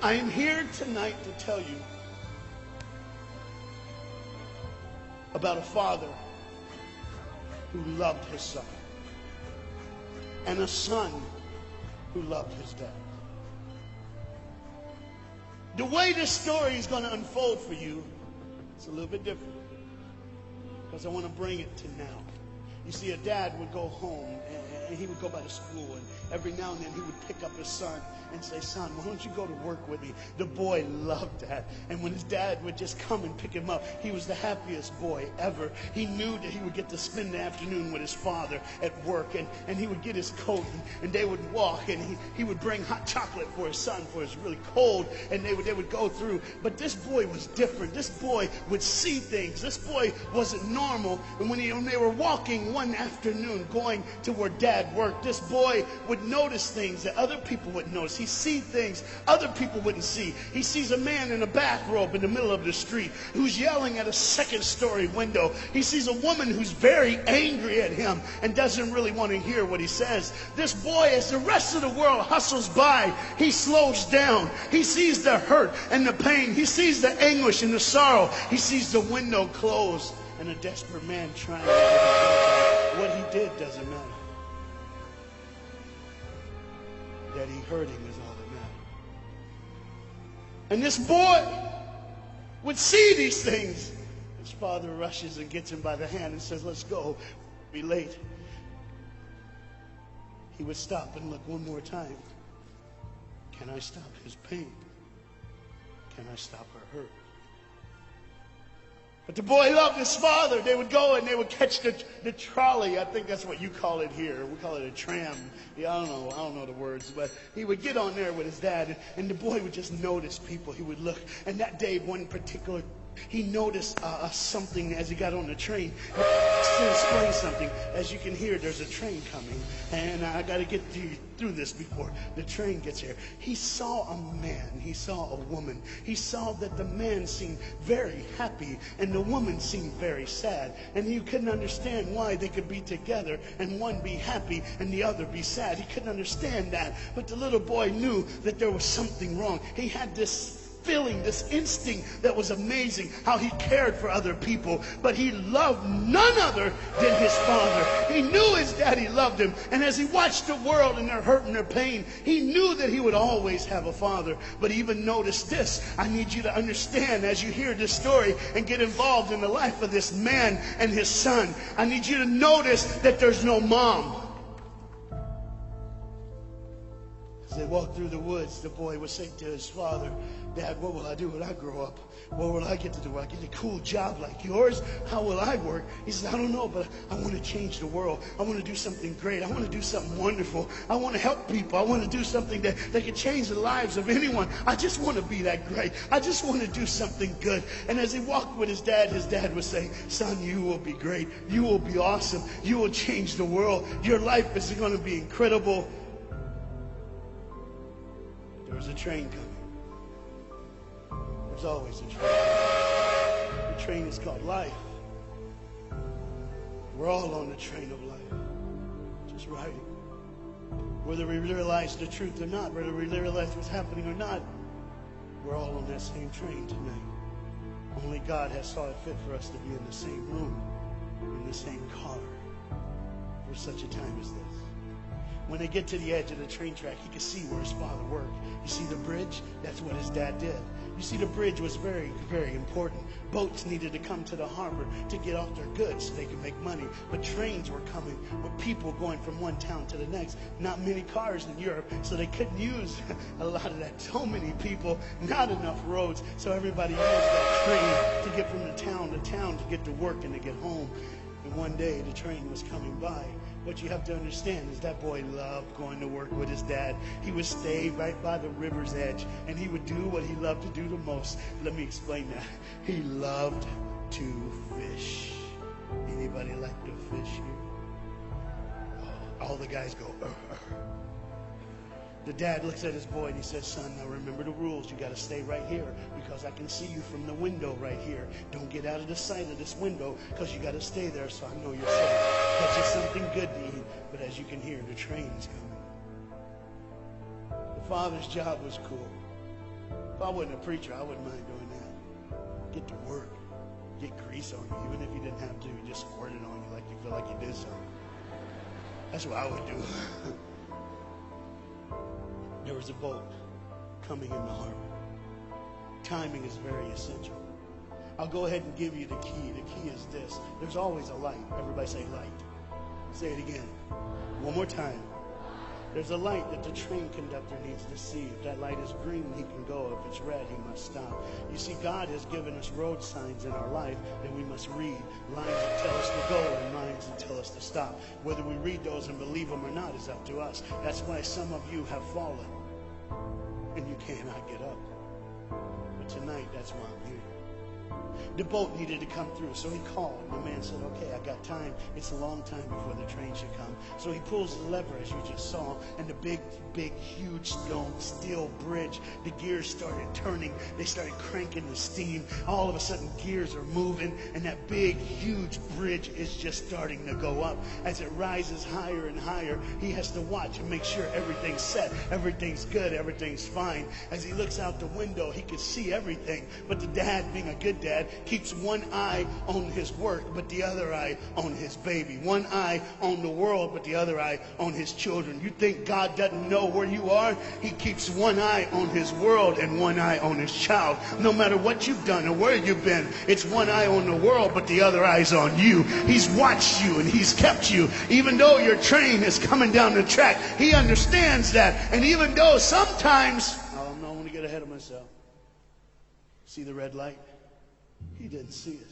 I am here tonight to tell you about a father who loved his son and a son who loved his dad. The way this story is going to unfold for you, it's a little bit different because I want to bring it to now. You see, a dad would go home and he would go by to school, and every now and then he would pick up his son and say, "Son, why don't you go to work with me?" The boy loved that. And when his dad would just come and pick him up, he was the happiest boy ever. He knew that he would get to spend the afternoon with his father at work, and he would get his coat, and they would walk, and he would bring hot chocolate for his son, for it's really cold, and they would go through. But this boy was different. This boy would see things. This boy wasn't normal. And when they were walking one afternoon going to where dad worked, this boy would notice things that other people wouldn't notice. He see things other people wouldn't see. He sees a man in a bathrobe in the middle of the street who's yelling at a second-story window. He sees a woman who's very angry at him and doesn't really want to hear what he says. This boy, as the rest of the world hustles by, he slows down. He sees the hurt and the pain. He sees the anguish and the sorrow. He sees the window closed and a desperate man trying to get him. What he did doesn't matter. That he hurt him is all that matters. And this boy would see these things. His father rushes and gets him by the hand and says, "Let's go. We'll be late." He would stop and look one more time. Can I stop his pain? Can I stop her hurt? But the boy loved his father. They would go and they would catch the trolley. I think that's what you call it here. We call it a tram. Yeah, I don't know the words. But he would get on there with his dad, and the boy would just notice people. He would look. And that day, one particular, he noticed something as he got on the train. To explain something, as you can hear, there's a train coming, and I got to get through this before the train gets here. He saw a man, he saw a woman. He saw that the man seemed very happy and the woman seemed very sad, and you couldn't understand why they could be together and one be happy and the other be sad. He couldn't understand that, but the little boy knew that there was something wrong. He had this feeling, this instinct that was amazing, how he cared for other people, but he loved none other than his father. He knew his daddy loved him, and as he watched the world and their hurt and their pain, he knew that he would always have a father. But he even noticed this. I need you to understand as you hear this story and get involved in the life of this man and his son. I need you to notice that there's no mom. As they walked through the woods, the boy would say to his father, "Dad, what will I do when I grow up? What will I get to do? Will I get a cool job like yours? How will I work?" He says, "I don't know, but I want to change the world. I want to do something great. I want to do something wonderful. I want to help people. I want to do something that can change the lives of anyone. I just want to be that great. I just want to do something good." And as he walked with his dad would say, "Son, you will be great. You will be awesome. You will change the world. Your life is going to be incredible." There was a train coming. There's always a train. The train is called life. We're all on the train of life, just riding. Whether we realize the truth or not, whether we realize what's happening or not, we're all on that same train tonight. Only God has saw it fit for us to be in the same room, in the same car, for such a time as this. When they get to the edge of the train track, he could see where his father worked. You see the bridge? That's what his dad did. You see, the bridge was very, very important. Boats needed to come to the harbor to get off their goods so they could make money. But trains were coming with people going from one town to the next. Not many cars in Europe, so they couldn't use a lot of that. So many people, not enough roads, so everybody used that train to get from the town to town to get to work and to get home. And one day the train was coming by. What you have to understand is that boy loved going to work with his dad. He would stay right by the river's edge, and he would do what he loved to do the most. Let me explain that. He loved to fish. Anybody like to fish here? Oh, all the guys go, The dad looks at his boy and he says, "Son, now remember the rules. You got to stay right here because I can see you from the window right here. Don't get out of the sight of this window because you got to stay there so I know you're safe. Get you something good to eat." But as you can hear, the train's coming. The father's job was cool. If I wasn't a preacher, I wouldn't mind doing that. Get to work. Get grease on you. Even if you didn't have to, you just squirt it on you like you feel like you did something. That's what I would do. There was a boat coming in the harbor. Timing is very essential. I'll go ahead and give you the key. The key is this. There's always a light. Everybody say light. Say it again. One more time. There's a light that the train conductor needs to see. If that light is green, he can go. If it's red, he must stop. You see, God has given us road signs in our life that we must read. Lines that tell us to go and lines that tell us to stop. Whether we read those and believe them or not is up to us. That's why some of you have fallen and you cannot get up. But tonight, that's why I'm here. The boat needed to come through, so he called. And the man said, okay, I got time. It's a long time before the train should come. So he pulls the lever, as you just saw, and the big, huge steel bridge, the gears started turning. They started cranking the steam. All of a sudden, gears are moving, and that big, huge bridge is just starting to go up. As it rises higher and higher, he has to watch and make sure everything's set, everything's good, everything's fine. As he looks out the window, he can see everything, but the dad, being a good dad, keeps one eye on his work, but the other eye on his baby. One eye on the world, but the other eye on his children. You think God doesn't know where you are? He keeps one eye on his world and one eye on his child. No matter what you've done or where you've been, it's one eye on the world, but the other eye's on you. He's watched you and he's kept you. Even though your train is coming down the track, he understands that. And even though sometimes, I don't want to get ahead of myself. See the red light? He didn't see it.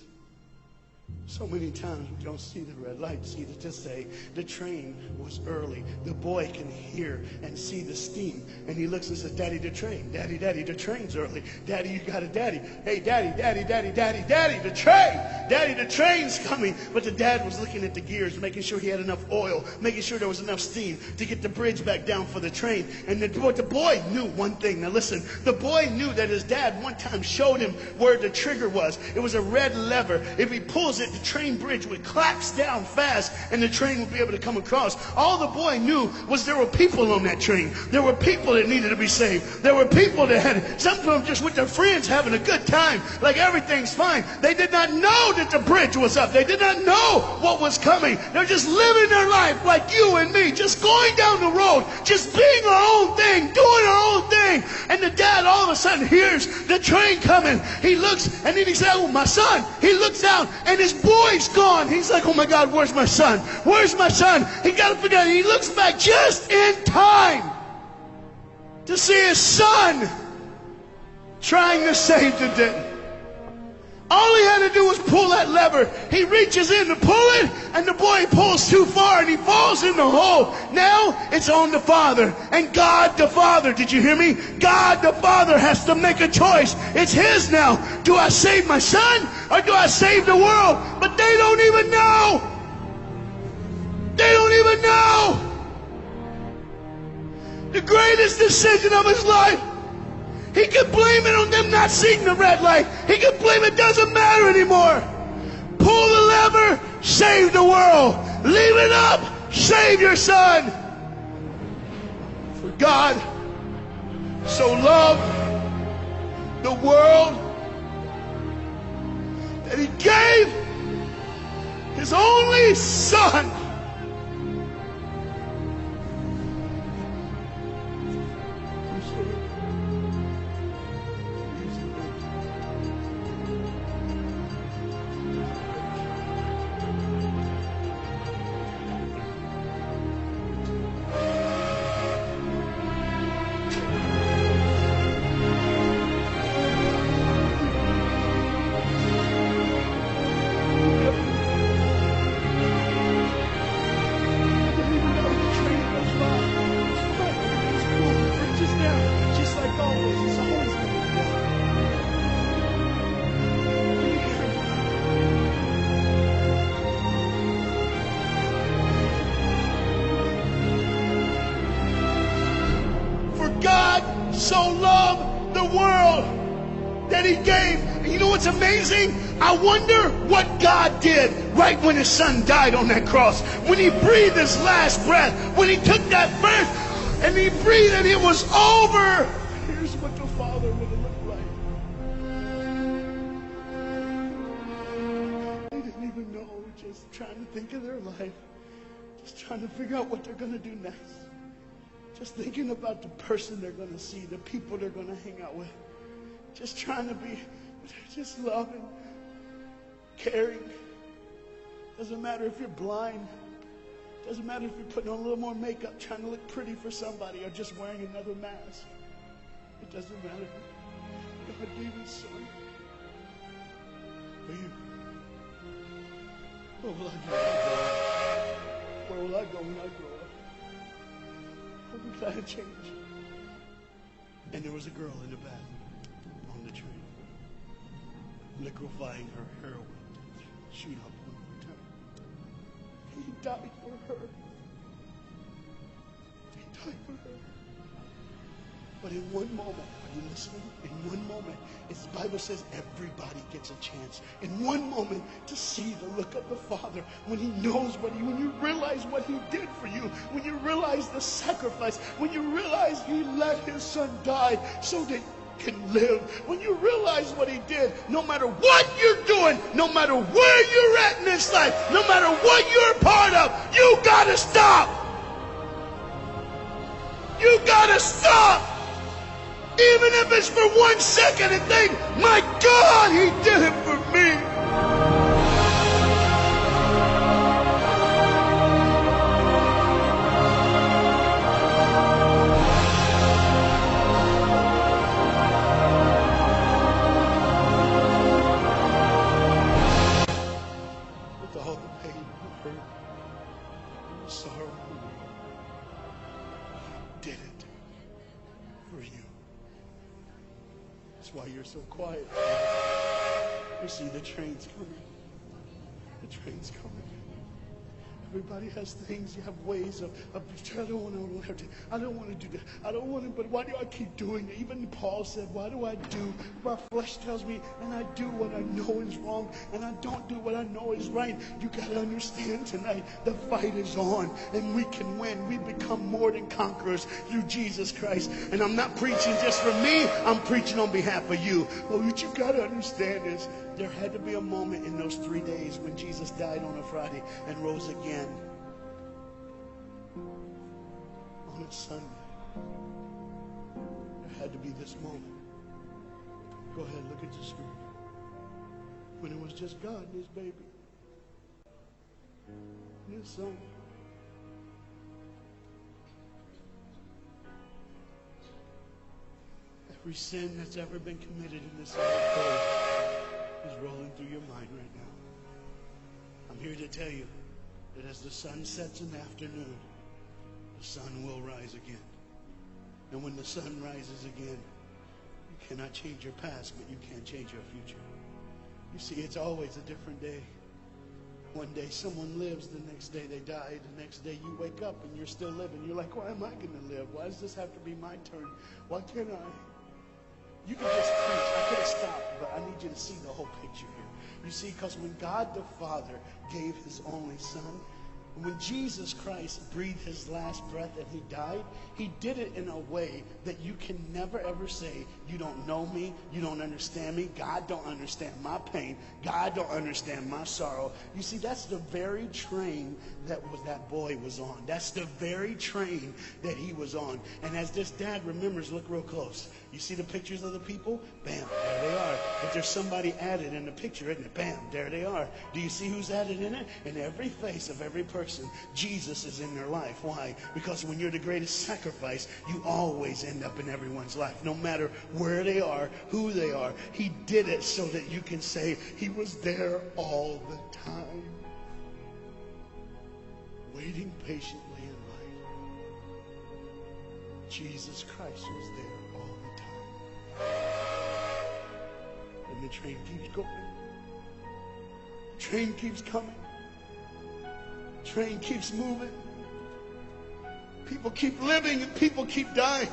So many times we don't see the red light. See, to say the train was early. The boy can hear and see the steam. And he looks and says, Daddy, the train. Daddy, the train's early. Daddy, you got a daddy. Hey, Daddy, the train. Daddy, the train's coming. But the dad was looking at the gears, making sure he had enough oil, making sure there was enough steam to get the bridge back down for the train. And the boy knew one thing. Now listen, the boy knew that his dad one time showed him where the trigger was. It was a red lever. If he pulls it, the train bridge would collapse down fast and the train would be able to come across. All the boy knew was there were people on that train. There were people that needed to be saved. There were people that had, some of them just with their friends having a good time, like everything's fine. They did not know that the bridge was up. They did not know what was coming. They're just living their life like you and me, just going down the road, just being our own thing, doing our own thing. And the dad all of a sudden hears the train coming. He looks and then he says, oh, my son. He looks down and his boy's gone. He's like, oh my God, where's my son? Where's my son? He got to figure out. He looks back just in time to see his son trying to save the day. All he had to do was pull that lever. He reaches in to pull it, and the boy pulls too far, and he falls in the hole. Now it's on the father. And God the Father, did you hear me? God the Father has to make a choice. It's his now. Do I save my son, or do I save the world? But they don't even know. They don't even know. The greatest decision of his life. He could blame it on them not seeing the red light. He could blame it doesn't matter anymore. Pull the lever, save the world. Leave it up, save your son. For God so loved the world that he gave his only son. So loved the world that he gave. And you know what's amazing? I wonder what God did right when his son died on that cross. When he breathed his last breath. When he took that breath and he breathed and it was over. Here's what the Father would have looked think of their life, just trying to figure out what they're going to do next. Just thinking about the person they're going to see, the people they're going to hang out with. Just trying to be, just loving, caring. Doesn't matter if you're blind. Doesn't matter if you're putting on a little more makeup, trying to look pretty for somebody, or just wearing another mask. It doesn't matter. God gave His Son for you. Where will I go when I grow up? Where will I go when I grow up? What would I change? And there was a girl in the back on the train, liquefying her heroin. Shoot up one more time. He died for her. He died for her. But in one moment, are you listening? In one moment, as the Bible says, everybody gets a chance. In one moment, to see the look of the Father when He knows when you realize what He did for you, when you realize the sacrifice, when you realize He let His Son die so that you can live, when you realize what He did, no matter what you're doing, no matter where you're at in this life, no matter what you're a part of, you gotta stop. You gotta stop. Even if it's for 1 second, and think, my God, He did it for me. With all the pain and hurt and sorrow, He did it for you. That's why you're so quiet. You see, the train's coming. The train's coming. Everybody has things. You have ways of I don't want to do that. I don't want to, but why do I keep doing it? Even Paul said, why do I do? My flesh tells me, and I do what I know is wrong, and I don't do what I know is right. You got to understand tonight, the fight is on, and we can win. We become more than conquerors through Jesus Christ. And I'm not preaching just for me. I'm preaching on behalf of you. But what you got to understand is, there had to be a moment in those 3 days when Jesus died on a Friday and rose again on a Sunday. There had to be this moment. Go ahead, look at the screen. When it was just God and His baby, and His Son. Every sin that's ever been committed in this earth is rolling through your mind right now. I'm here to tell you that as the sun sets in the afternoon, the sun will rise again. And when the sun rises again, you cannot change your past, but you can change your future. You see, it's always a different day. One day someone lives, the next day they die, the next day you wake up and you're still living. You're like, why am I going to live? Why does this have to be my turn? Why can't I? You can just preach. I could have stopped, but I need you to see the whole picture here. You see, because when God the Father gave His only Son, when Jesus Christ breathed His last breath and He died, He did it in a way that you can never ever say, you don't know me, you don't understand me, God don't understand my pain, God don't understand my sorrow. You see, that's the very train that boy was on. That's the very train that he was on. And as this dad remembers, look real close. You see the pictures of the people? Bam, there they are. If there's somebody added in the picture, isn't it? Bam, there they are. Do you see who's added in it? In every face of every person, Jesus is in their life. Why? Because when you're the greatest sacrifice, you always end up in everyone's life. No matter where they are, who they are. He did it so that you can say He was there all the time. Waiting patiently in life. Jesus Christ was there all the time. And the train keeps going. The train keeps coming. The train keeps moving. People keep living and people keep dying.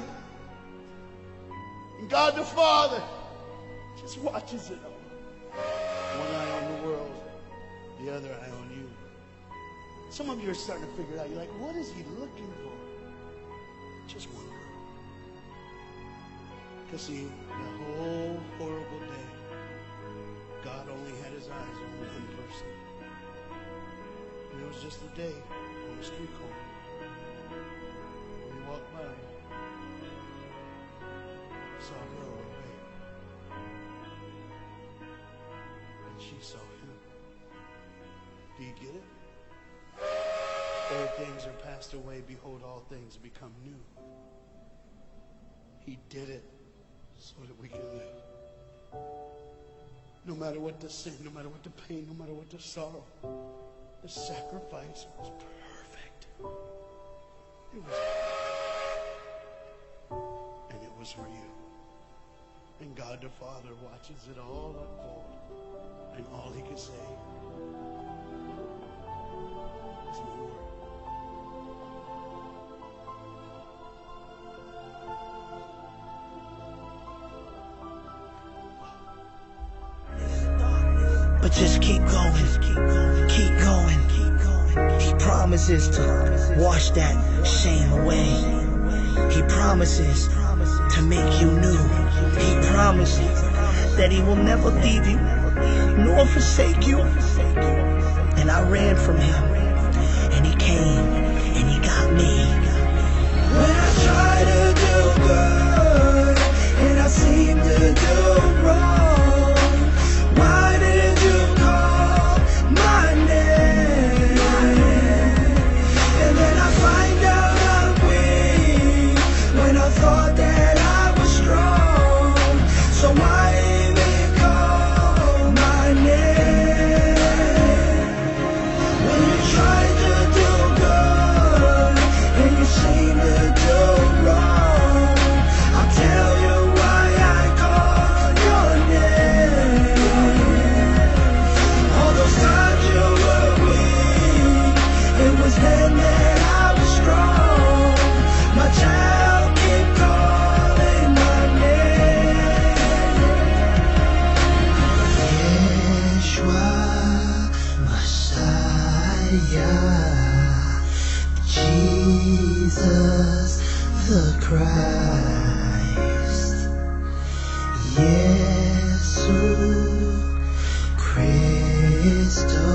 And God the Father just watches it all. One eye on the world, the other eye on you. Some of you are starting to figure it out. You're like, what is He looking for? Just one girl. Because see, the whole horrible day, God only had His eyes on one person. And it was just a day on the street corner. When he walked by, he saw a girl with a baby. And she saw him. Do you get it? Old things are passed away. Behold, all things become new. He did it so that we can live. No matter what the sin, no matter what the pain, no matter what the sorrow, the sacrifice was perfect. It was perfect. And it was for you. And God the Father watches it all unfold. And all he can say is my word. But just keep going, keep going. He promises to wash that shame away. He promises to make you new. He promises that he will never leave you nor forsake you. And I ran from him, and he came and he got me. When I try to do good and I seem to do wrong, why did you call my name? And then I find out I'm weak when I thought that I was strong. So why even call my name? When you try to do good and you seem to do wrong, I'll tell you why I call your name. All those times you were weak, it was then that I was strong. My child, keep calling my name. Yeshua, Messiah, Jesus the Christ, Yesu Christo,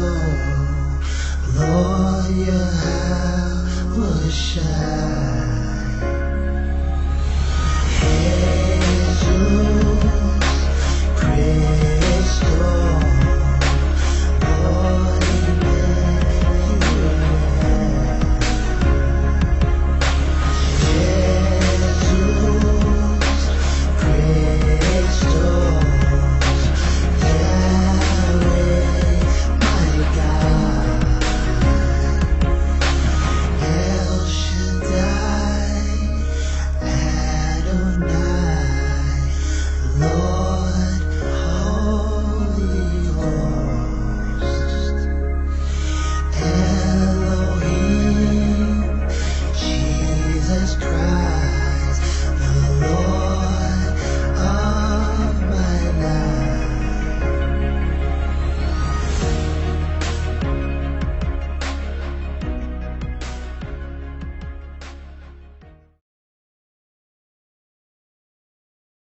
Lord Yahweh Shai.